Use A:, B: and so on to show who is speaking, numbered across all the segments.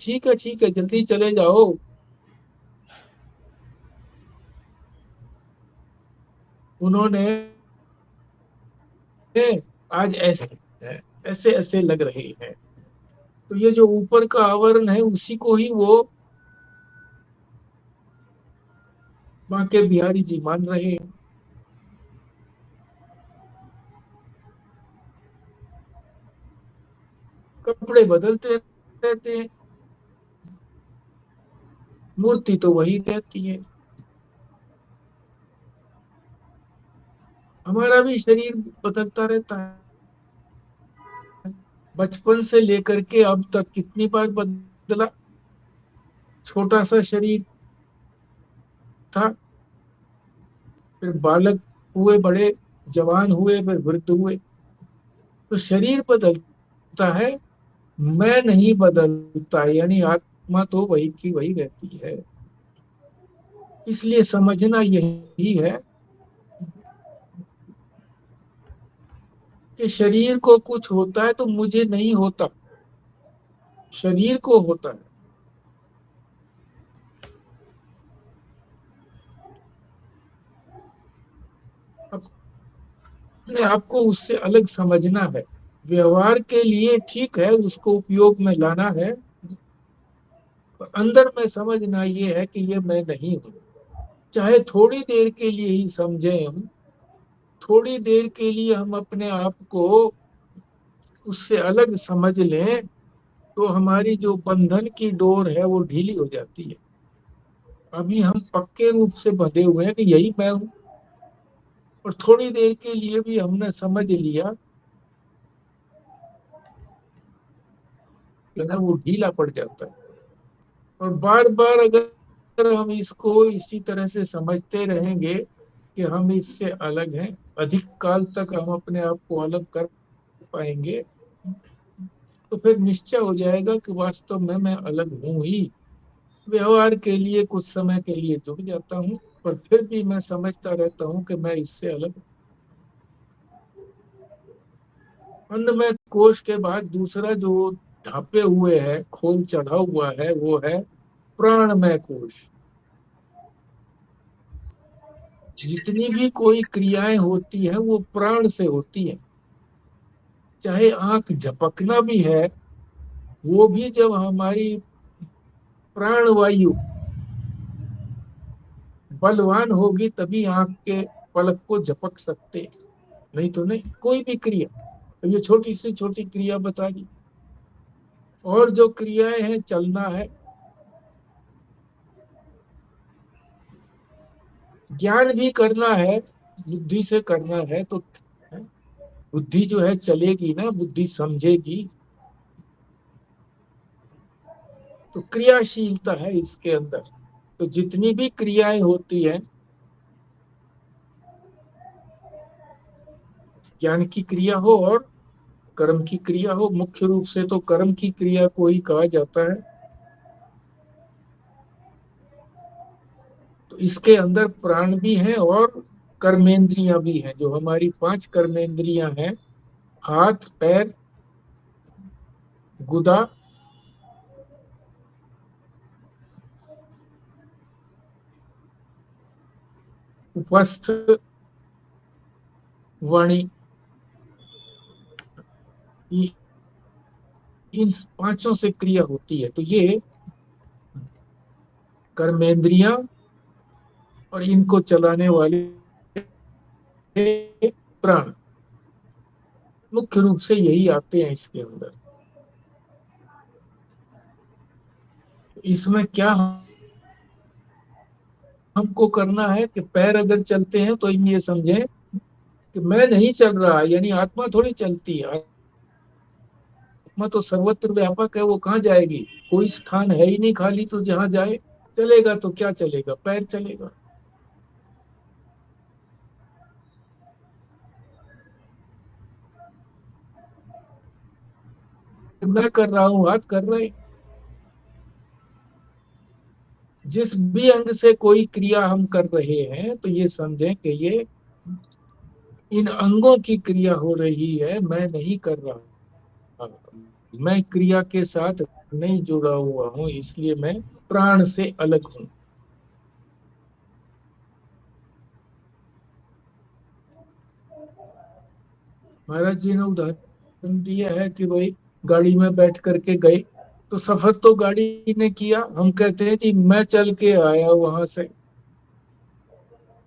A: ठीक है, जल्दी चले जाओ। उन्होंने आज ऐसे ऐसे ऐसे लग रहे हैं। तो ये जो ऊपर का आवरण है उसी को ही वो बांके बिहारी जी मान रहे हैं। कपड़े बदलते रहते हैं, मूर्ति तो वही रहती है। हमारा भी शरीर बदलता रहता है। बचपन से लेकर के अब तक कितनी बार बदला। छोटा सा शरीर था, फिर बालक हुए, बड़े जवान हुए, फिर वृद्ध हुए। तो शरीर बदलता है, मैं नहीं बदलता, यानी आत्मा तो वही की वही रहती है। इसलिए समझना यही है कि शरीर को कुछ होता है तो मुझे नहीं होता, शरीर को होता है। अपने आप को उससे अलग समझना है। व्यवहार के लिए ठीक है, उसको उपयोग में लाना है, पर अंदर में समझना ये है कि ये मैं नहीं हूँ। चाहे थोड़ी देर के लिए ही समझें हम, थोड़ी देर के लिए हम अपने आप को उससे अलग समझ लें, तो हमारी जो बंधन की डोर है वो ढीली हो जाती है। अभी हम पक्के रूप से बंधे हुए हैं कि यही मैं हूँ, और थोड़ी देर के लिए भी हमने समझ लिया कि ना, वो ढीला पड़ जाता है। और बार बार अगर हम इसको इसी तरह से समझते रहेंगे कि हम इससे अलग हैं, अधिक काल तक हम अपने आप को अलग कर पाएंगे, तो फिर निश्चय हो जाएगा कि वास्तव में मैं अलग हूं ही। व्यवहार के लिए कुछ समय के लिए जुड़ जाता हूँ, पर फिर भी मैं समझता रहता हूँ कि मैं इससे अलग हूँ। अन्नमय कोश के बाद दूसरा जो ढांपे हुए है, खोल चढ़ा हुआ है, वो है प्राणमय कोश। जितनी भी कोई क्रियाएं होती है वो प्राण से होती है। चाहे आंख झपकना भी है, वो भी जब हमारी प्राणवायु बलवान होगी तभी आंख के पलक को झपक सकते हैं, नहीं तो नहीं। कोई भी क्रिया, तो ये छोटी से छोटी क्रिया बता दी। और जो क्रियाएं हैं, चलना है, ज्ञान भी करना है, बुद्धि से करना है, तो बुद्धि जो है चलेगी ना, बुद्धि समझेगी। तो क्रियाशीलता है इसके अंदर। तो जितनी भी क्रियाएं होती हैं, ज्ञान की क्रिया हो और कर्म की क्रिया हो, मुख्य रूप से तो कर्म की क्रिया को ही कहा जाता है। तो इसके अंदर प्राण भी है और कर्मेंद्रियां भी हैं। जो हमारी पांच कर्मेंद्रियां हैं, हाथ पैर गुदा उपस्थ वाणी, ये इन पांचों से क्रिया होती है। तो ये कर्मेंद्रियां और इनको चलाने वाले प्राण, मुख्य रूप से यही आते हैं इसके अंदर। इसमें क्या हमको करना है कि पैर अगर चलते हैं तो हम ये समझें कि मैं नहीं चल रहा, यानी आत्मा थोड़ी चलती है। आत्मा तो सर्वत्र व्यापक है, वो कहाँ जाएगी? कोई स्थान है ही नहीं खाली, तो जहां जाए। चलेगा तो क्या चलेगा? पैर चलेगा। मैं कर रहा हूँ, हाथ कर रहे हैं। जिस भी अंग से कोई क्रिया हम कर रहे हैं, तो ये समझें कि ये इन अंगों की क्रिया हो रही है, मैं नहीं कर रहा। मैं क्रिया के साथ नहीं जुड़ा हुआ हूँ, इसलिए मैं प्राण से अलग हूँ। महाराज जी ने उदाहरण दिया है कि भाई गाड़ी में बैठ करके गए, तो सफर तो गाड़ी ने किया, हम कहते हैं जी मैं चल के आया वहां से,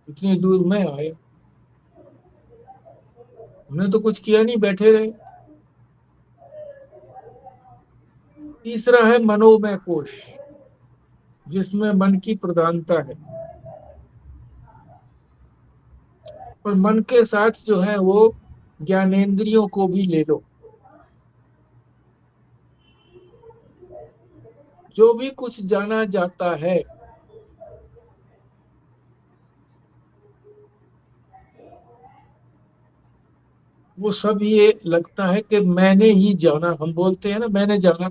A: इतनी दूर मैं आया, हमने तो कुछ किया नहीं, बैठे रहे। तीसरा है मनोमय कोश, जिसमें मन की प्रधानता है, और मन के साथ जो है वो ज्ञानेंद्रियों को भी ले लो। जो भी कुछ जाना जाता है, वो सब ये लगता है कि मैंने ही जाना, हम बोलते हैं ना मैंने जाना,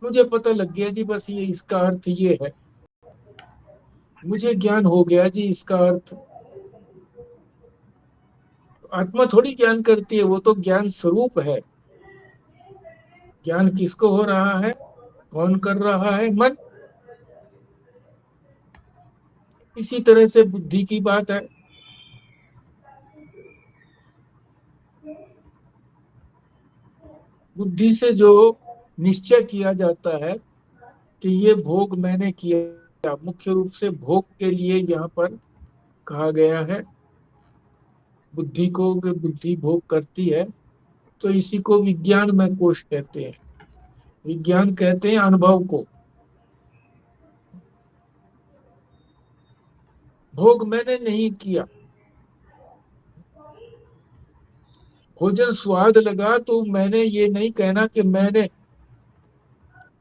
A: मुझे पता लग गया जी, बस ये इसका अर्थ ये है, मुझे ज्ञान हो गया जी इसका अर्थ। आत्मा थोड़ी ज्ञान करती है, वो तो ज्ञान स्वरूप है। ज्ञान किसको हो रहा है, कौन कर रहा है, मन। इसी तरह से बुद्धि की बात है। बुद्धि से जो निश्चय किया जाता है कि ये भोग मैंने किया, मुख्य रूप से भोग के लिए यहाँ पर कहा गया है बुद्धि को, कि बुद्धि भोग करती है, तो इसी को विज्ञान में कोश कहते हैं। विज्ञान कहते हैं अनुभव को। भोग मैंने नहीं किया, भोजन स्वाद लगा तो मैंने ये नहीं कहना कि मैंने,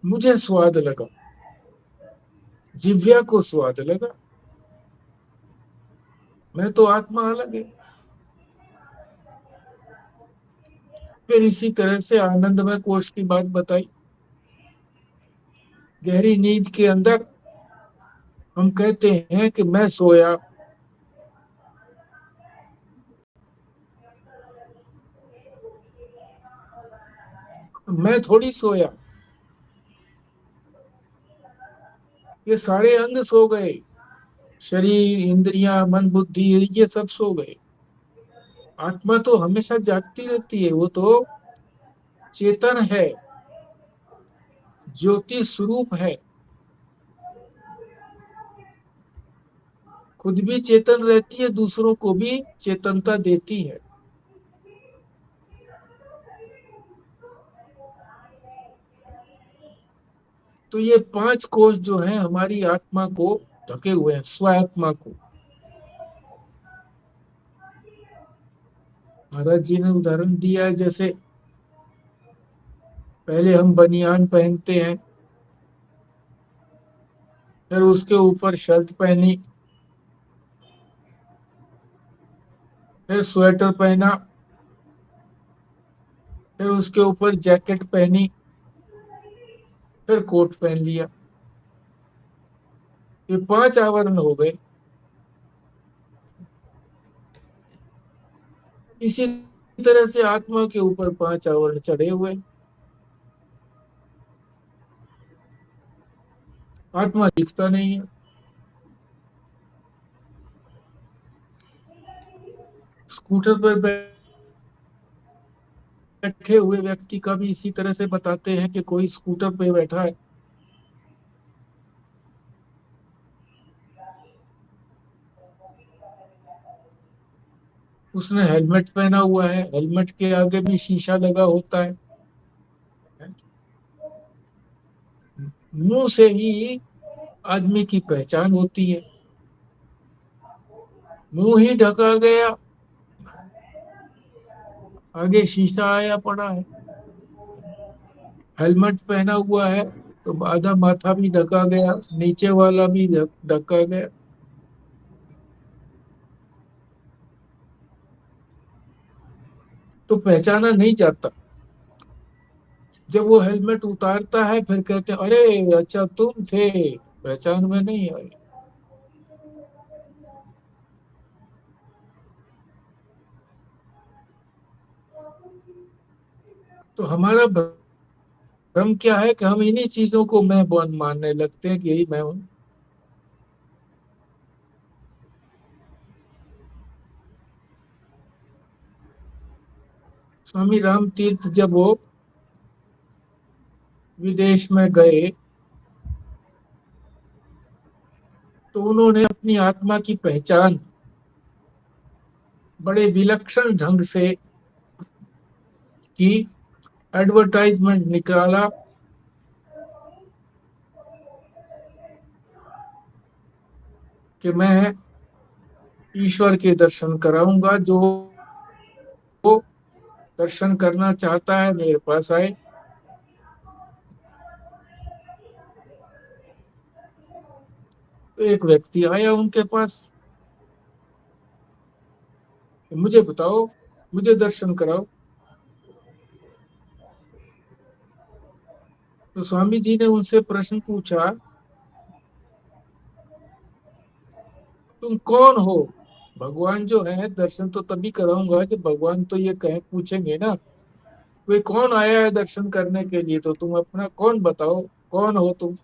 A: मुझे स्वाद लगा, जिव्या को स्वाद लगा, मैं तो आत्मा अलग है। फिर इसी तरह से आनंदमय कोश की बात बताई। गहरी नींद के अंदर हम कहते हैं कि मैं सोया, मैं थोड़ी सोया, ये सारे अंग सो गए, शरीर इंद्रियां मन बुद्धि ये सब सो गए। आत्मा तो हमेशा जागती रहती है, वो तो चेतन है, ज्योति स्वरूप है, खुद भी चेतन रहती है, दूसरों को भी चेतनता देती है। तो ये पांच कोष जो है हमारी आत्मा को ढके हुए हैं, स्वात्मा को। महाराज जी ने उदाहरण दिया है, जैसे पहले हम बनियान पहनते हैं, फिर उसके ऊपर शर्ट पहनी, फिर स्वेटर पहना, फिर उसके ऊपर जैकेट पहनी, फिर कोट पहन लिया। ये पांच आवरण हो गए। इसी तरह से आत्मा के ऊपर पांच आवरण चढ़े हुए। आत्मा दिखता नहीं है। स्कूटर पर बैठे हुए व्यक्ति का भी इसी तरह से बताते हैं कि कोई स्कूटर पे बैठा है, उसने हेलमेट पहना हुआ है, हेलमेट के आगे भी शीशा लगा होता है। मुंह से ही आदमी की पहचान होती है, मुंह ही ढका गया, आगे शीशा आया पड़ा है, हेलमेट पहना हुआ है तो आधा माथा भी ढका गया, नीचे वाला भी ढका गया, तो पहचाना नहीं जाता। जब वो हेलमेट उतारता है फिर कहते हैं अरे अच्छा तुम थे, पहचान में नहीं आए। तो हमारा भ्रम क्या है कि हम इन्हीं चीजों को मैं मानने लगते हैं कि यही मैं हूं। स्वामी राम तीर्थ जब वो विदेश में गए तो उन्होंने अपनी आत्मा की पहचान बड़े विलक्षण ढंग से की। एडवर्टाइजमेंट निकाला कि मैं ईश्वर के दर्शन कराऊंगा, जो दर्शन करना चाहता है मेरे पास आए। तो एक व्यक्ति आया उनके पास कि मुझे बताओ, मुझे दर्शन कराओ। तो स्वामी जी ने उनसे प्रश्न पूछा, तुम कौन हो? भगवान जो है दर्शन तो तभी कराऊंगा जब भगवान तो ये कहे पूछेंगे ना, वे कौन आया है दर्शन करने के लिए, तो तुम अपना कौन बताओ, कौन हो तुम?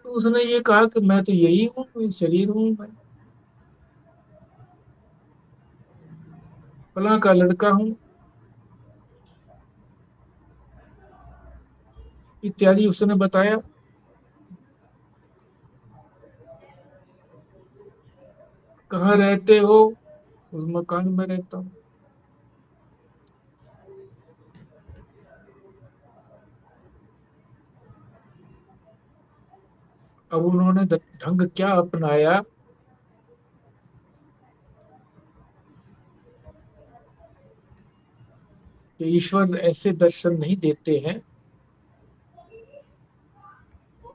A: तो उसने ये कहा कि मैं तो यही हूँ, ये शरीर हूँ मैं, फलां का लड़का हूँ, इत्यादि उसने बताया। कहाँ रहते हो? उस मकान में रहता हूँ। अब उन्होंने ढंग क्या अपनाया कि ईश्वर ऐसे दर्शन नहीं देते हैं,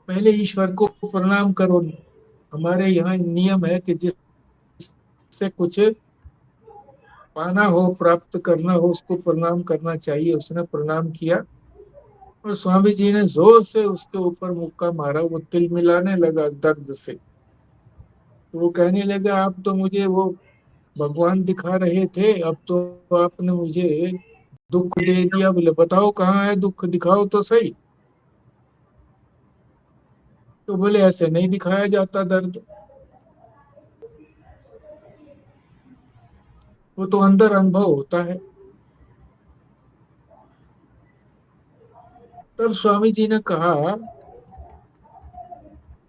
A: पहले ईश्वर को प्रणाम करो। हमारे यहाँ नियम है कि जिससे कुछ पाना हो, प्राप्त करना हो, उसको प्रणाम करना चाहिए। उसने प्रणाम किया और स्वामी जी ने जोर से उसके ऊपर मुक्का मारा, वो तिल मिलाने लगा दर्द से। तो वो कहने लगा, आप तो मुझे वो भगवान दिखा रहे थे, अब तो आपने मुझे दुख दे दिया। बोले बताओ कहाँ है दुख, दिखाओ तो सही। तो बोले ऐसे नहीं दिखाया जाता दर्द, वो तो अंदर अनुभव होता है। तब स्वामी जी ने कहा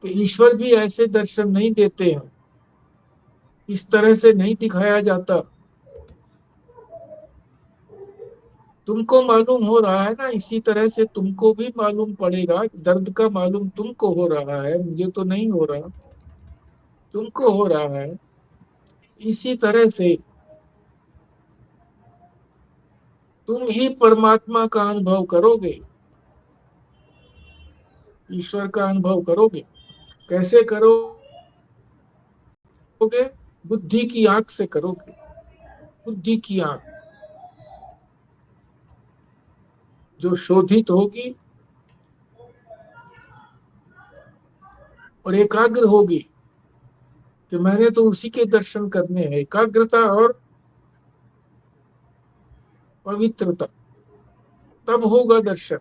A: कि ईश्वर भी ऐसे दर्शन नहीं देते हैं, इस तरह से नहीं दिखाया जाता। तुमको मालूम हो रहा है ना, इसी तरह से तुमको भी मालूम पड़ेगा। दर्द का मालूम तुमको हो रहा है, मुझे तो नहीं हो रहा, तुमको हो रहा है। इसी तरह से तुम ही परमात्मा का अनुभव करोगे, ईश्वर का अनुभव करोगे। कैसे करोगे? बुद्धि की आंख से करोगे। बुद्धि की आंख जो शोधित होगी और एकाग्र होगी कि मैंने तो उसी के दर्शन करने हैं। एकाग्रता और पवित्रता, तब होगा दर्शन।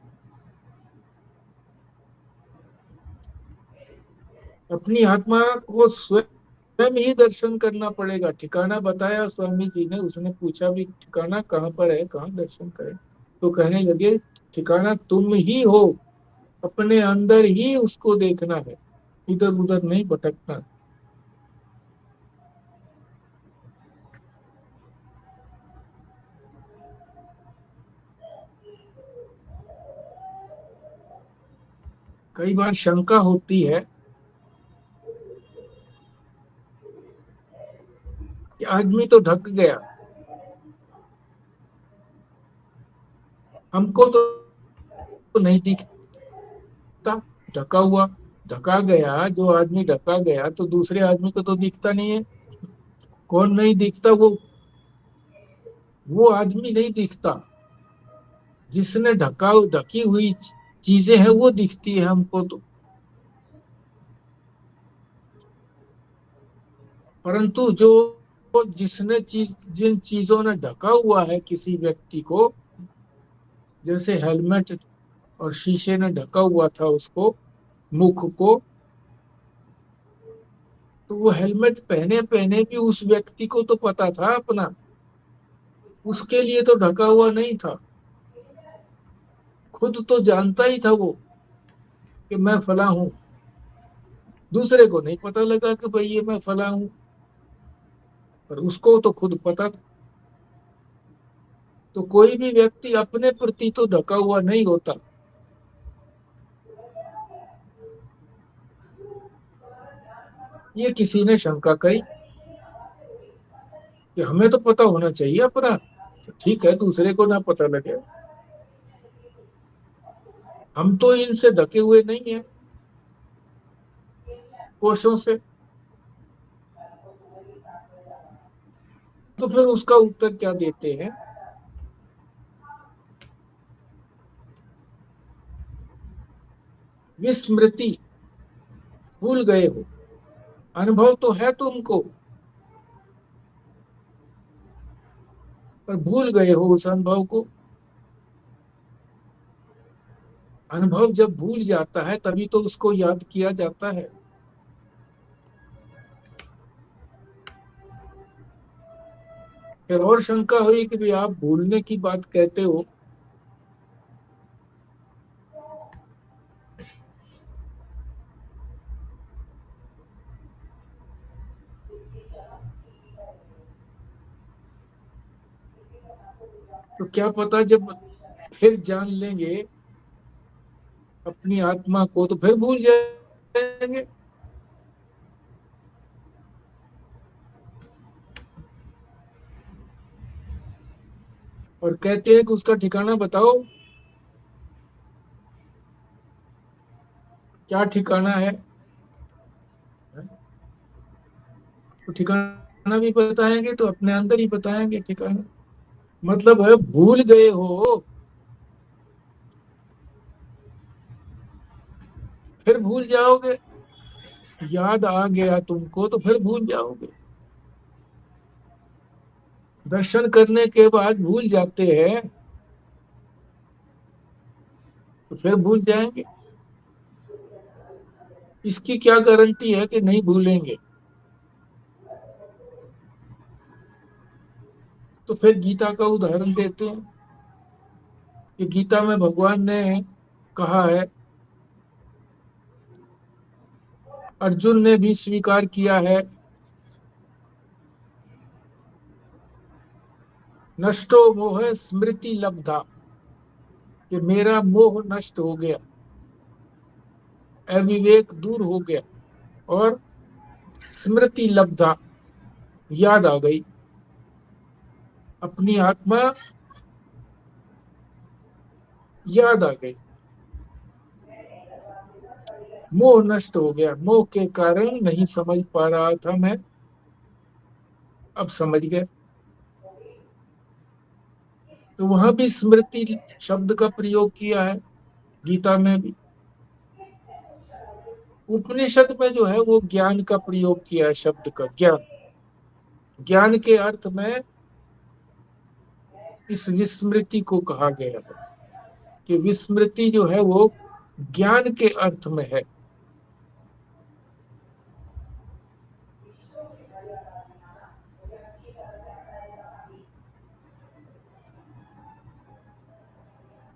A: अपनी आत्मा को स्वयं ही दर्शन करना पड़ेगा। ठिकाना बताया स्वामी जी ने, उसने पूछा भी ठिकाना कहाँ पर है, कहाँ दर्शन करें? तो कहने लगे, ठिकाना तुम ही हो, अपने अंदर ही उसको देखना है, इधर उधर नहीं भटकना। कई बार शंका होती है कि आदमी तो ढक गया, हमको तो नहीं दिखता, ढका हुआ, ढका गया। जो आदमी ढका गया तो दूसरे आदमी को तो दिखता नहीं है। कौन नहीं दिखता? वो आदमी नहीं दिखता जिसने ढकी हुई चीजें हैं, वो दिखती है हमको तो। परंतु जो तो जिन चीजों ने ढका हुआ है किसी व्यक्ति को, जैसे हेलमेट और शीशे ने ढका हुआ था उसको, मुख को, तो वो हेलमेट पहने पहने भी उस व्यक्ति को तो पता था अपना, उसके लिए तो ढका हुआ नहीं था। खुद तो जानता ही था वो कि मैं फला हूं। दूसरे को नहीं पता लगा कि भाई ये मैं फला हूं, पर उसको तो खुद पता था। तो कोई भी व्यक्ति अपने प्रति तो ढका हुआ नहीं होता। ये किसी ने शंका करी कि हमें तो पता होना चाहिए अपना, तो ठीक है दूसरे को ना पता लगे, हम तो इनसे ढके हुए नहीं है कोशों से। तो फिर उसका उत्तर क्या देते हैं? विस्मृति, भूल गए हो। अनुभव तो है तुमको, पर भूल गए हो उस अनुभव को। अनुभव जब भूल जाता है तभी तो उसको याद किया जाता है। फिर और शंका हुई कि भाई आप भूलने की बात कहते हो, तो क्या पता जब फिर जान लेंगे अपनी आत्मा को तो फिर भूल जाएंगे। और कहते हैं कि उसका ठिकाना बताओ, क्या ठिकाना है? तो ठिकाना भी बताएंगे तो अपने अंदर ही बताएंगे ठिकाना। मतलब है भूल गए हो, फिर भूल जाओगे। याद आ गया तुमको तो फिर भूल जाओगे। दर्शन करने के बाद भूल जाते हैं तो फिर भूल जाएंगे। इसकी क्या गारंटी है कि नहीं भूलेंगे? तो फिर गीता का उदाहरण देते हैं कि गीता में भगवान ने कहा है, अर्जुन ने भी स्वीकार किया है, नष्टो मोह स्मृति लब्धा, कि मेरा मोह नष्ट हो गया, अविवेक दूर हो गया, और स्मृति लब्धा, याद आ गई। अपनी आत्मा याद आ गई। मोह नष्ट हो गया, मोह के कारण नहीं समझ पा रहा था मैं, अब समझ गया। तो वहां भी स्मृति शब्द का प्रयोग किया है, गीता में भी। उपनिषद में जो है वो ज्ञान का प्रयोग किया है, शब्द का ज्ञान। ज्ञान के अर्थ में इस विस्मृति को कहा गया है कि विस्मृति जो है वो ज्ञान के अर्थ में है।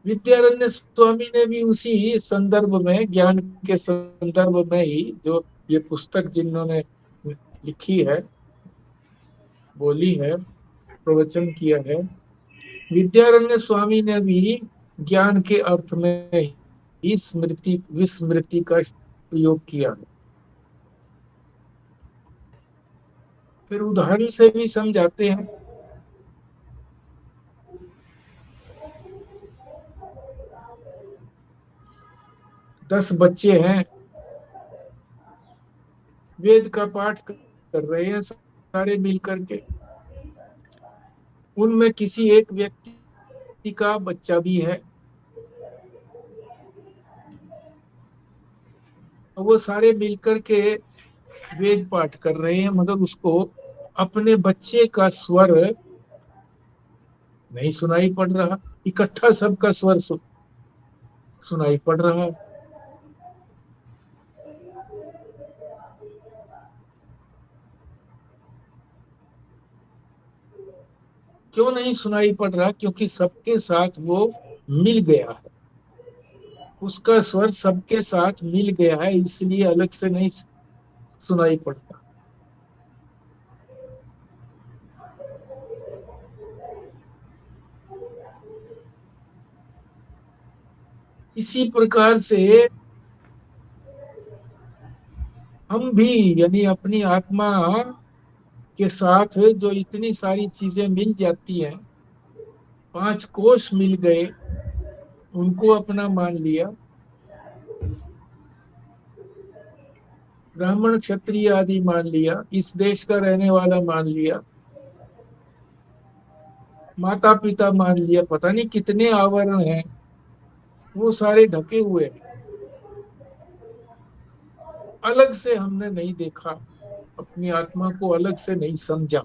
A: विद्यारण्य स्वामी ने भी उसी संदर्भ में, ज्ञान के संदर्भ में ही, जो ये पुस्तक जिन्होंने लिखी है, बोली है, प्रवचन किया है, विद्यारण्य स्वामी ने भी ज्ञान के अर्थ में ही स्मृति विस्मृति का प्रयोग किया है। फिर उदाहरण से भी समझाते हैं। 10 बच्चे हैं, वेद का पाठ कर रहे हैं सारे मिल करके। उनमें किसी एक व्यक्ति का बच्चा भी है, और वो सारे मिलकर के वेद पाठ कर रहे हैं, मगर उसको अपने बच्चे का स्वर नहीं सुनाई पड़ रहा, इकट्ठा सबका स्वर सुनाई पड़ रहा है। क्यों नहीं सुनाई पड़ रहा? क्योंकि सबके साथ वो मिल गया है, उसका स्वर सबके साथ मिल गया है, इसलिए अलग से नहीं सुनाई पड़ता। इसी प्रकार से हम भी, यानी अपनी आत्मा के साथ जो इतनी सारी चीजें मिल जाती हैं, पांच कोष मिल गए, उनको अपना मान लिया, ब्राह्मण क्षत्रिय आदि मान लिया, इस देश का रहने वाला मान लिया, माता पिता मान लिया, पता नहीं कितने आवरण हैं, वो सारे ढके हुए हैं। अलग से हमने नहीं देखा, अपनी आत्मा को अलग से नहीं समझा।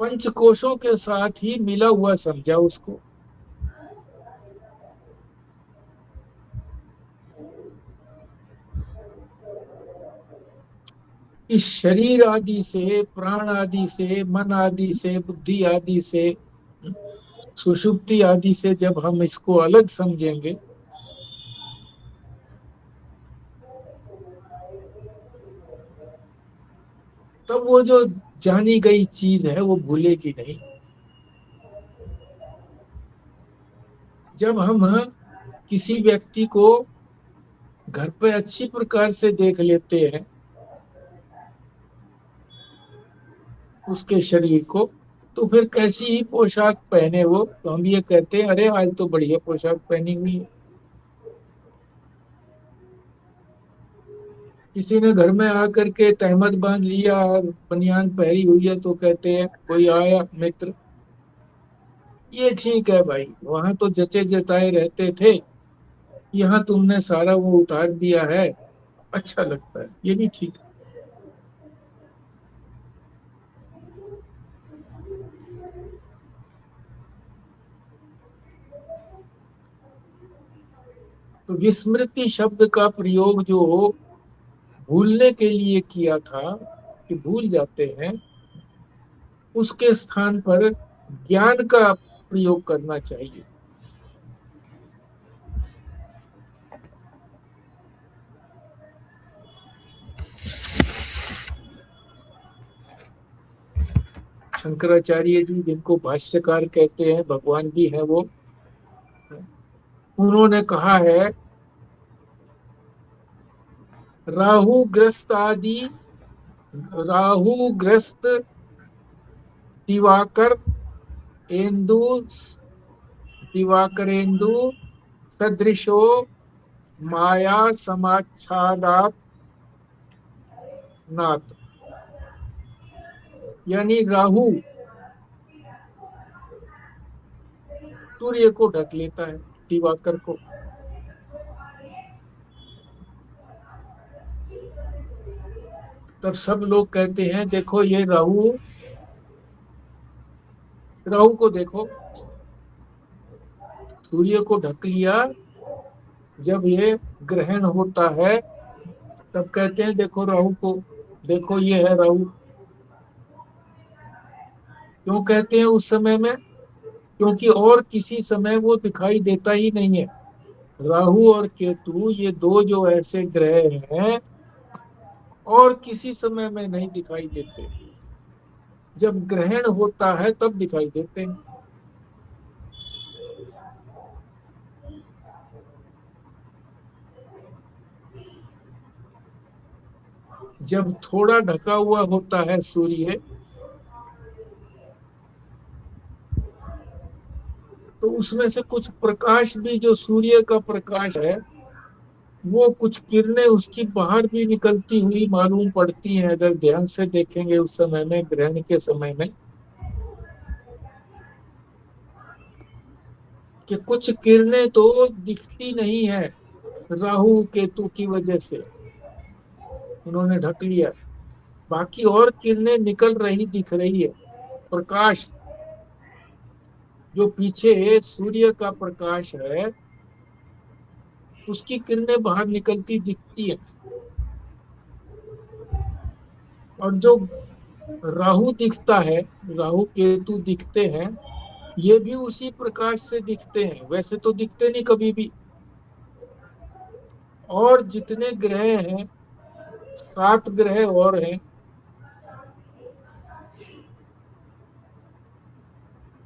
A: पंचकोशों के साथ ही मिला हुआ समझा उसको। इस शरीर आदि से, प्राण आदि से, मन आदि से, बुद्धि आदि से, सुषुप्ति आदि से जब हम इसको अलग समझेंगे, तब वो जो जानी गई चीज है वो भूलेगी नहीं। जब हम किसी व्यक्ति को घर पे अच्छी प्रकार से देख लेते हैं, उसके शरीर को, तो फिर कैसी ही पोशाक पहने वो, तो हम ये कहते हैं अरे आज तो बढ़िया पोशाक पहनी हुई है। किसी ने घर में आकर के तहमद बांध लिया और बनियान पहरी हुई है, तो कहते हैं कोई आया मित्र, ये ठीक है भाई, वहां तो जचे जताए रहते थे, यहाँ तुमने सारा वो उतार दिया है, अच्छा लगता है, ये भी ठीक है। तो विस्मृति शब्द का प्रयोग जो भूलने के लिए किया था, कि भूल जाते हैं, उसके स्थान पर ज्ञान का प्रयोग करना चाहिए। शंकराचार्य जी, जिनको भाष्यकार कहते हैं, भगवान भी है वो, उन्होंने कहा है, राहु ग्रस्त आदि, राहु ग्रस्त दिवाकर इंदु, दिवाकरेंदु सदृशो माया समाच्छादात नाथ। यानी राहु सूर्य को ढक लेता है, दिवाकर को, तब सब लोग कहते हैं देखो ये राहु, राहु को देखो, सूर्य को ढक लिया। जब ये ग्रहण होता है, तब कहते हैं देखो राहु को, देखो ये है राहु। क्यों कहते हैं उस समय में? क्योंकि और किसी समय वो दिखाई देता ही नहीं है। राहु और केतु, ये दो जो ऐसे ग्रह हैं, और किसी समय में नहीं दिखाई देते, जब ग्रहण होता है तब दिखाई देते हैं। जब थोड़ा ढका हुआ होता है सूर्य, तो उसमें से कुछ प्रकाश भी, जो सूर्य का प्रकाश है, वो कुछ किरणें उसकी बाहर भी निकलती हुई मालूम पड़ती हैं, अगर ध्यान से देखेंगे उस समय में, ग्रहण के समय में, कि कुछ किरणें तो दिखती नहीं है, राहु केतु की वजह से उन्होंने ढक लिया। बाकी और किरणें निकल रही दिख रही है। प्रकाश जो पीछे सूर्य का प्रकाश है, उसकी किरणें बाहर निकलती दिखती है। और जो राहु दिखता है, राहु केतु दिखते हैं, ये भी उसी प्रकाश से दिखते हैं। वैसे तो दिखते नहीं कभी भी। और जितने ग्रह हैं, 7 ग्रह और हैं।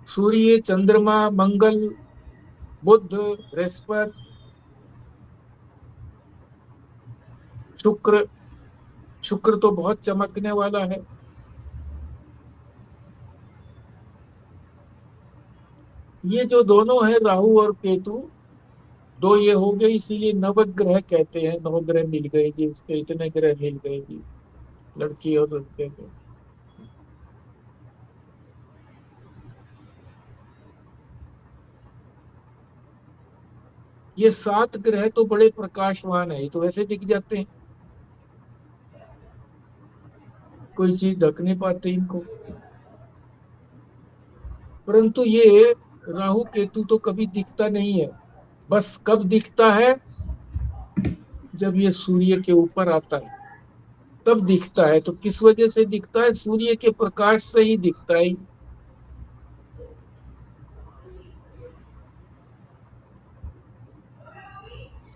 A: सूर्य, चंद्रमा, मंगल, बुध, बृहस्पति, शुक्र। शुक्र तो बहुत चमकने वाला है। ये जो दोनों है राहु और केतु, दो ये हो गए, इसीलिए नवग्रह कहते हैं। 9 ग्रह मिल गए जी, उसके इतने ग्रह मिल गए जी, लड़की और लड़के के। ये 7 ग्रह तो बड़े प्रकाशवान है, ये तो वैसे दिख जाते हैं। कोई चीज ढक नहीं पाते इनको। परंतु ये राहु केतु तो कभी दिखता नहीं है। बस कब दिखता है? जब ये सूर्य के ऊपर आता है तब दिखता है। तो किस वजह से दिखता है? सूर्य के प्रकाश से ही दिखता है।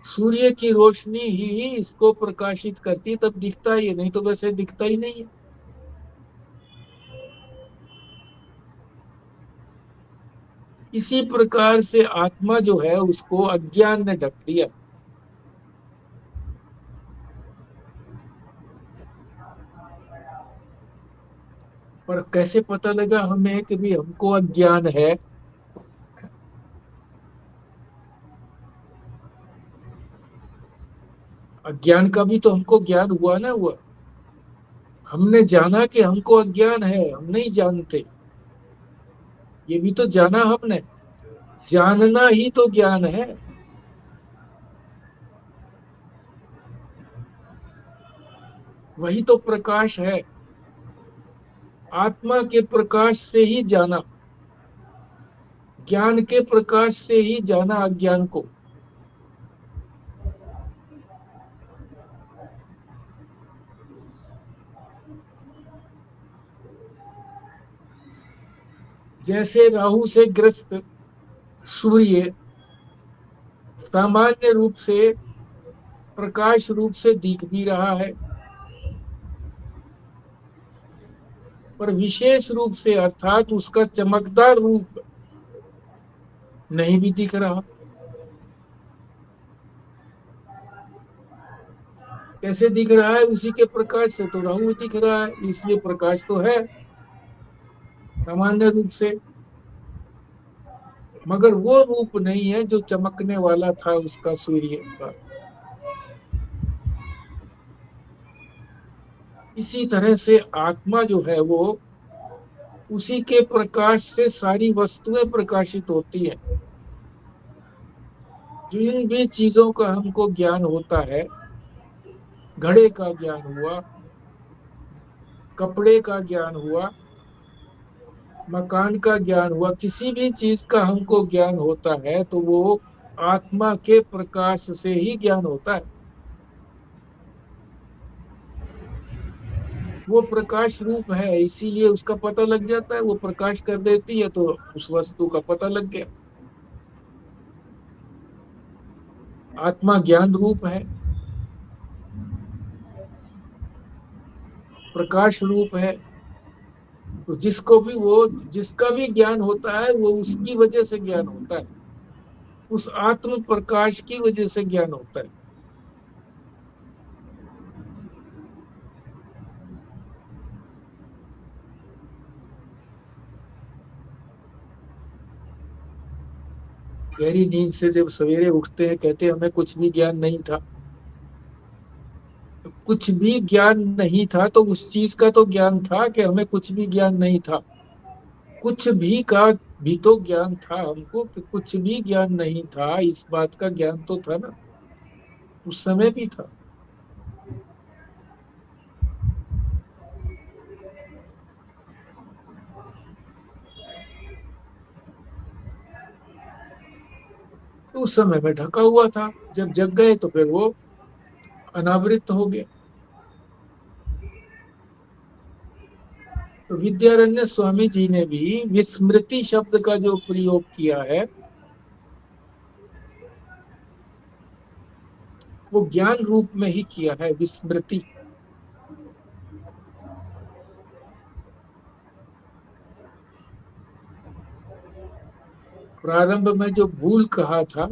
A: सूर्य की रोशनी ही इसको प्रकाशित करती है, तब दिखता है। ये नहीं तो वैसे दिखता ही नहीं है। इसी प्रकार से आत्मा जो है उसको अज्ञान ने ढक दिया। पर कैसे पता लगा हमें कि भी हमको अज्ञान है? अज्ञान का भी तो हमको ज्ञान हुआ ना, हुआ। हमने जाना कि हमको अज्ञान है, हम नहीं जानते। ये भी तो जाना हमने। जानना ही तो ज्ञान है। वही तो प्रकाश है। आत्मा के प्रकाश से ही जाना, ज्ञान के प्रकाश से ही जाना अज्ञान को। जैसे राहु से ग्रस्त सूर्य सामान्य रूप से प्रकाश रूप से दिख भी रहा है, पर विशेष रूप से अर्थात उसका चमकदार रूप नहीं भी दिख रहा। कैसे दिख रहा है? उसी के प्रकाश से तो राहु दिख रहा है, इसलिए प्रकाश तो है सामान्य रूप से। मगर वो रूप नहीं है जो चमकने वाला था उसका, सूर्य का। इसी तरह से आत्मा जो है वो उसी के प्रकाश से सारी वस्तुएं प्रकाशित होती हैं। जिन भी चीजों का हमको ज्ञान होता है, घड़े का ज्ञान हुआ, कपड़े का ज्ञान हुआ, मकान का ज्ञान हुआ, किसी भी चीज का हमको ज्ञान होता है तो वो आत्मा के प्रकाश से ही ज्ञान होता है। वो प्रकाश रूप है, इसीलिए उसका पता लग जाता है। वो प्रकाश कर देती है तो उस वस्तु का पता लग गया। आत्मा ज्ञान रूप है, प्रकाश रूप है। तो जिसको भी वो जिसका भी ज्ञान होता है वो उसकी वजह से ज्ञान होता है, उस आत्म प्रकाश की वजह से ज्ञान होता है। गहरी नींद से जब सवेरे उठते हैं, कहते हैं हमें कुछ भी ज्ञान नहीं था। कुछ भी ज्ञान नहीं था तो उस चीज का तो ज्ञान था कि हमें कुछ भी ज्ञान नहीं था। कुछ भी का भी तो ज्ञान था हमको कि कुछ भी ज्ञान नहीं था, इस बात का ज्ञान तो था ना। उस समय भी था। तो उस समय में ढका हुआ था, जब जग गए तो फिर वो अनावृत हो गया। तो विद्यारण्य स्वामी जी ने भी विस्मृति शब्द का जो प्रयोग किया है, वो ज्ञान रूप में ही किया है, विस्मृति। प्रारंभ में जो भूल कहा था,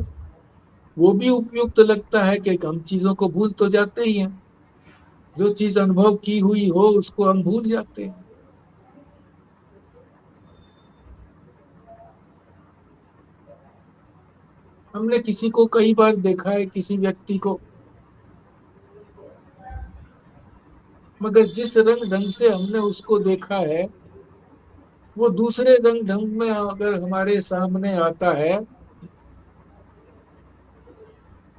A: वो भी उपयुक्त लगता है कि हम चीजों को भूल तो जाते ही हैं। जो चीज अनुभव की हुई हो उसको हम भूल जाते हैं। हमने किसी को कई बार देखा है, किसी व्यक्ति को, मगर जिस रंग ढंग से हमने उसको देखा है, वो दूसरे रंग ढंग में अगर हमारे सामने आता है,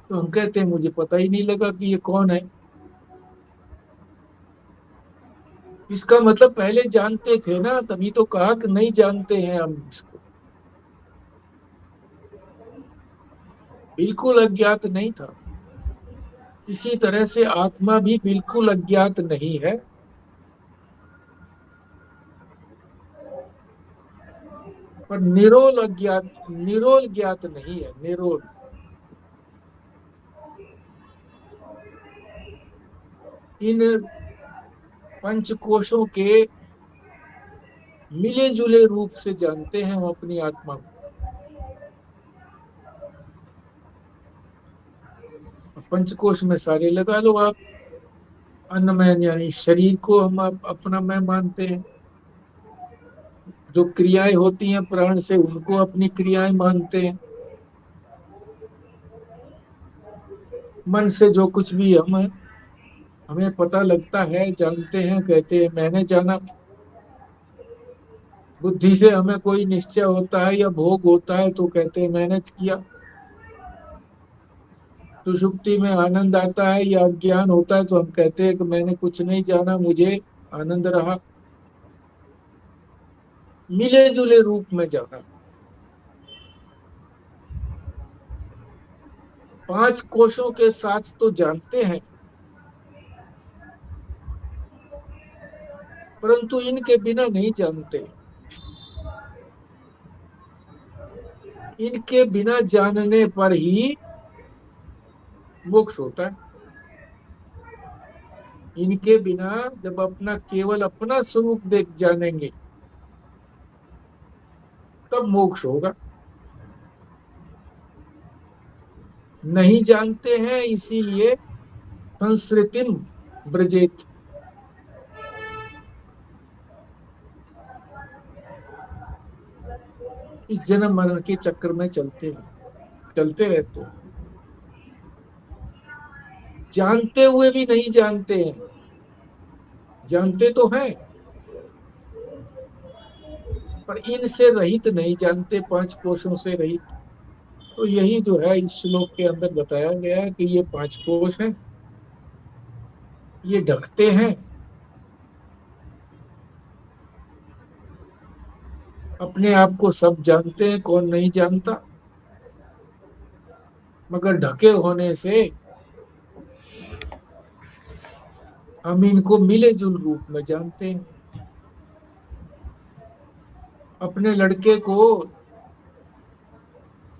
A: तो हम कहते हैं मुझे पता ही नहीं लगा कि ये कौन है। इसका मतलब पहले जानते थे ना, तभी तो कहा कि नहीं जानते हैं हम इसको। बिल्कुल अज्ञात नहीं था। इसी तरह से आत्मा भी बिल्कुल अज्ञात नहीं है, पर निरोल अज्ञात, निरोल ज्ञात नहीं है, निरोल। इन पंचकोशों के मिले जुले रूप से जानते हैं हम अपनी आत्मा को। पंचकोश में सारे लगा लो आप। अन्नमय यानी शरीर को हम अपना मैं मानते हैं। जो क्रियाएं होती हैं प्राण से, उनको अपनी क्रियाएं मानते हैं। मन से जो कुछ भी हमें पता लगता है, जानते हैं, कहते हैं मैंने जाना। बुद्धि से हमें कोई निश्चय होता है या भोग होता है तो कहते हैं मैंने किया। सुषुप्ति में आनंद आता है या ज्ञान होता है तो हम कहते हैं कि मैंने कुछ नहीं जाना, मुझे आनंद रहा। मिले जुले रूप में जाना। पांच कोशों के साथ तो जानते हैं, परंतु इनके बिना नहीं जानते। इनके बिना जानने पर ही मोक्ष होता है। इनके बिना जब अपना केवल अपना स्वरूप देख जानेंगे, तब मोक्ष होगा। नहीं जानते हैं, इसीलिए संस्कृतिम ब्रजेत, इस जन्म मरण के चक्र में चलते रहते हैं। जानते हुए भी नहीं जानते हैं। जानते तो हैं, पर इनसे रहित नहीं जानते, पांच कोशों से रहित। तो यही जो है इस श्लोक के अंदर बताया गया है कि ये पांच कोश हैं, ये ढकते हैं। अपने आप को सब जानते हैं, कौन नहीं जानता, मगर ढके होने से हम इनको मिले जुल रूप में जानते हैं। अपने लड़के को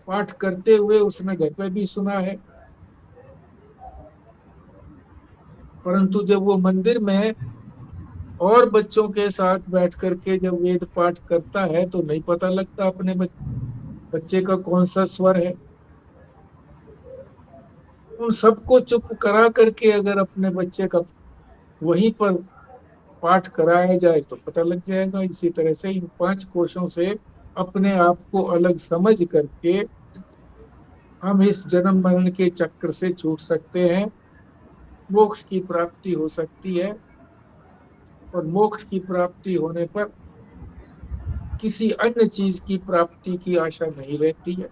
A: पाठ करते हुए उसने घर पे भी सुना है, परंतु जब वो मंदिर में और बच्चों के साथ बैठ करके जब वेद पाठ करता है तो नहीं पता लगता अपने बच्चे का कौन सा स्वर है। उन सबको चुप करा करके अगर अपने बच्चे का वहीं पर पाठ कराया जाए तो पता लग जाएगा। इसी तरह से इन पांच कोशों से अपने आप को अलग समझ करके हम इस जन्म मरण के चक्र से छूट सकते हैं। मोक्ष की प्राप्ति हो सकती है, और मोक्ष की प्राप्ति होने पर किसी अन्य चीज की प्राप्ति की आशा नहीं रहती है।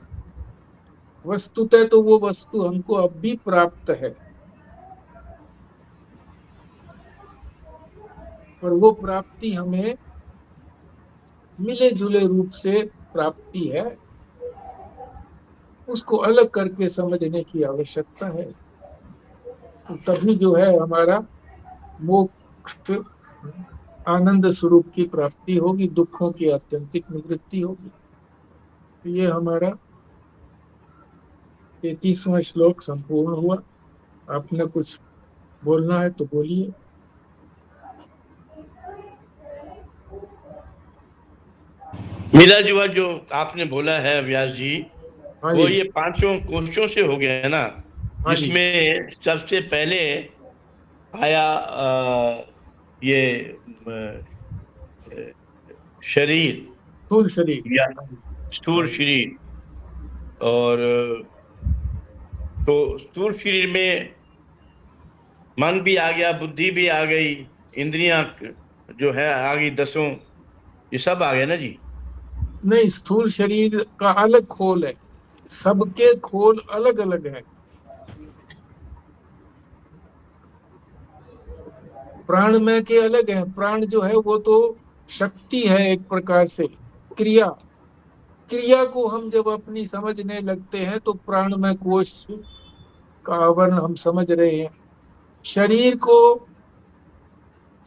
A: वस्तुतः तो वो वस्तु हमको अब भी प्राप्त है, पर वो प्राप्ति हमें मिले जुले रूप से प्राप्ति है, उसको अलग करके समझने की आवश्यकता है। तो तभी जो है हमारा मोक्ष, आनंद स्वरूप की प्राप्ति होगी, दुखों की आत्यंतिक निवृत्ति होगी। तो ये हमारा 33वां श्लोक संपूर्ण हुआ। आपने कुछ बोलना है तो बोलिए।
B: मिला जुला जो आपने बोला है व्यास जी,
A: हाँ
B: वो
A: जी।
B: ये पांचों कोशों से हो गया है ना,
A: हाँ जी।
B: जिसमें सबसे पहले आया ये शरीर
A: स्थूल शरीर।
B: या
A: हाँ जी। हाँ
B: स्थूल
A: जी।
B: शरीर। और तो स्थूल शरीर में मन भी आ गया, बुद्धि भी आ गई, इंद्रियां जो है आ गई 10, ये सब आ गए ना जी।
A: नहीं, स्थूल शरीर का अलग खोल है, सबके खोल अलग अलग है। प्राणमय के अलग है। प्राण जो है वो तो शक्ति है एक प्रकार से, क्रिया। क्रिया को हम जब अपनी समझने लगते हैं तो प्राणमय कोश का आवरण हम समझ रहे हैं। शरीर को,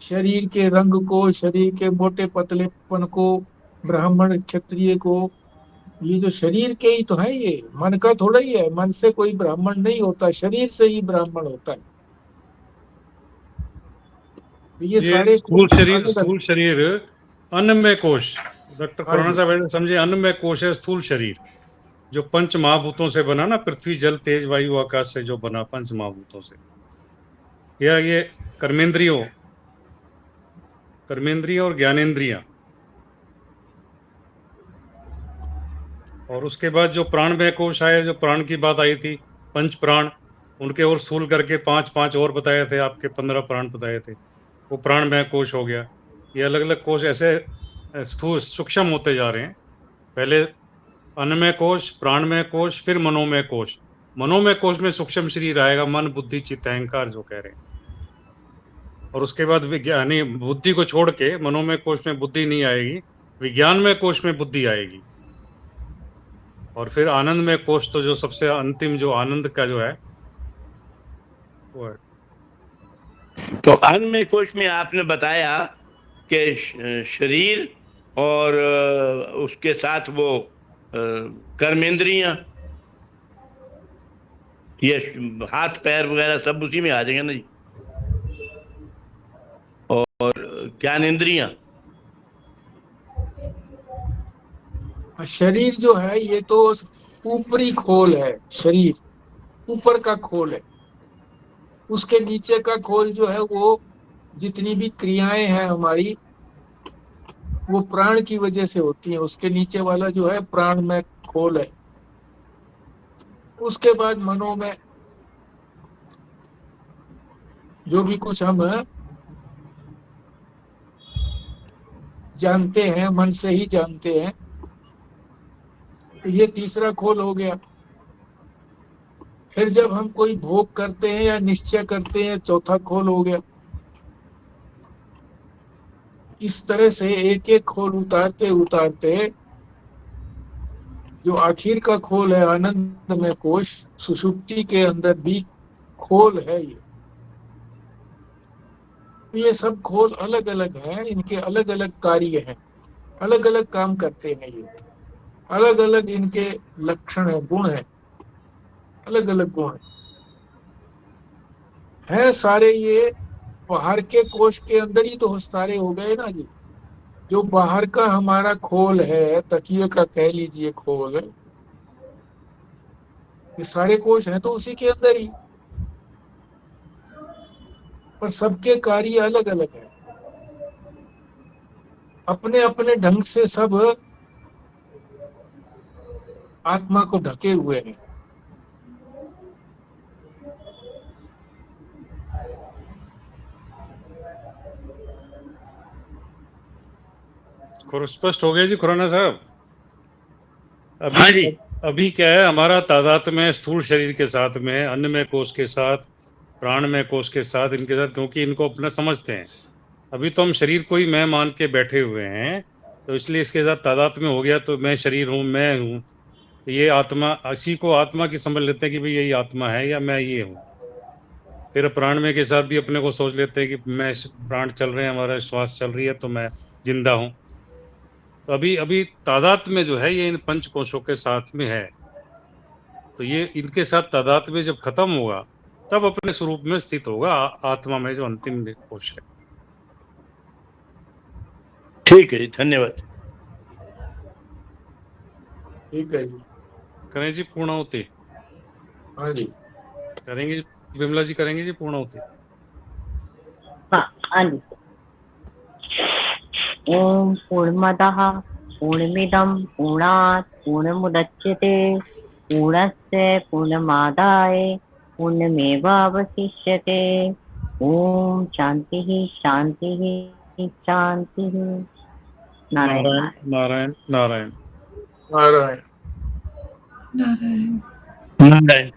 A: शरीर के रंग को, शरीर के मोटे पतलेपन को, ब्राह्मण क्षत्रिय को, ये जो शरीर के ही तो है, ये मन का थोड़ा ही है। मन से कोई ब्राह्मण नहीं होता, शरीर से ही ब्राह्मण होता है। तो ये
C: ये
A: सारे
C: स्थूल शरीर,
A: अलग अलग।
C: स्थूल शरीर अन्नमय कोश, डॉक्टर
A: हाँ
C: खुराना
A: जी।
C: साहब ऐसे समझे, अन्नमय कोश है स्थूल शरीर, जो पंच महाभूतों से बना ना, पृथ्वी जल तेज वायु आकाश से जो बना, पंच महाभूतों से। या ये कर्मेंद्रियों, कर्मेंद्रिय और ज्ञानेंद्रियां, और उसके बाद जो प्राणमय कोश आया, जो प्राण की बात आई थी, पंच प्राण, उनके और स्थूल करके पांच पांच और बताए थे, आपके 15 प्राण बताए थे, वो प्राणमय कोश हो गया। ये अलग अलग कोश ऐसे स्थूल सूक्ष्म होते जा रहे हैं। पहले अन्नमय कोश, प्राणमय कोश, फिर मनोमय कोश। मनोमय कोश में सूक्ष्म शरीर आएगा, मन बुद्धि चित्त अहंकार जो कह रहे हैं। और उसके बाद विज्ञानी बुद्धि को छोड़ के मनोमय कोश में बुद्धि नहीं आएगी, विज्ञानमय कोश में बुद्धि आएगी। और फिर आनंदमय कोश, तो जो सबसे अंतिम जो आनंद का जो है वो है।
B: तो अन्य कोश में आपने बताया कि शरीर और उसके साथ वो कर्मेंद्रियां, ये हाथ पैर वगैरह सब उसी में आ जाएंगे ना जी। और ज्ञानेंद्रियां।
A: शरीर जो है ये तो ऊपरी खोल है, शरीर ऊपर का खोल है। उसके नीचे का खोल जो है वो, जितनी भी क्रियाएं हैं हमारी, वो प्राण की वजह से होती हैं। उसके नीचे वाला जो है प्राण में खोल है। उसके बाद मनो में जो भी कुछ हम जानते हैं, मन से ही जानते हैं, तो ये तीसरा खोल हो गया। फिर जब हम कोई भोग करते हैं या निश्चय करते हैं, चौथा खोल हो गया। इस तरह से एक एक खोल उतारते उतारते जो आखिर का खोल है आनंद में कोश, सुषुप्ति के अंदर भी खोल है ये। ये सब खोल अलग अलग हैं, इनके अलग अलग कार्य हैं, अलग अलग काम करते हैं ये, अलग अलग इनके लक्षण है, गुण है, अलग अलग गुण है सारे। ये बाहर के कोश के अंदर ही तो सारे हो गए ना जी। जो बाहर का हमारा खोल है, तकिए का कह लीजिए खोल, ये सारे कोश हैं तो उसी के अंदर ही, पर सबके कार्य अलग अलग है, अपने अपने ढंग से सब आत्मा को ढके हुए हैं।
C: स्पष्ट हो गया जी खुराना साहब।
B: हाँ
C: अभी
B: जी।
C: अभी क्या है, हमारा तादाद में स्थूल शरीर के साथ में है, अन्नमय कोश के साथ, प्राणमय कोश के साथ, इनके साथ, क्योंकि इनको अपना समझते हैं। अभी तो हम शरीर को ही मैं मान के बैठे हुए हैं, तो इसलिए इसके साथ तादाद में हो गया तो मैं शरीर हूँ, मैं हूँ, तो ये आत्मा, इसी को आत्मा की समझ लेते हैं कि भाई यही आत्मा है या मैं ये हूँ। फिर प्राणमय के साथ भी अपने को सोच लेते हैं कि मैं, प्राण चल रहे हैं, हमारा श्वास चल रही है, तो मैं जिंदा हूँ। तो अभी अभी तादाद में जो है ये इन पंच कोशों के साथ में है, तो ये इनके साथ तादाद में जब खत्म होगा तब अपने स्वरूप में स्थित होगा आत्मा में, जो अंतिम कोश है।
B: ठीक है जी, धन्यवाद।
A: ठीक है जी।
C: करें जी पूर्णाहुति?
A: हाँ जी।
C: करेंगे विमला जी, करेंगे जी पूर्णाहुति?
D: हाँ जी। ओम पूर्णमदः पूर्णमिदं पूर्णात् पूर्णमुदच्यते पूर्णस्य पूर्णमादाय पूर्णमेवावशिष्यते। ओम शांतिः शांतिः शांतिः। नारायण
C: नारायण नारायण नारायण।
A: नारायण।
B: नारायण।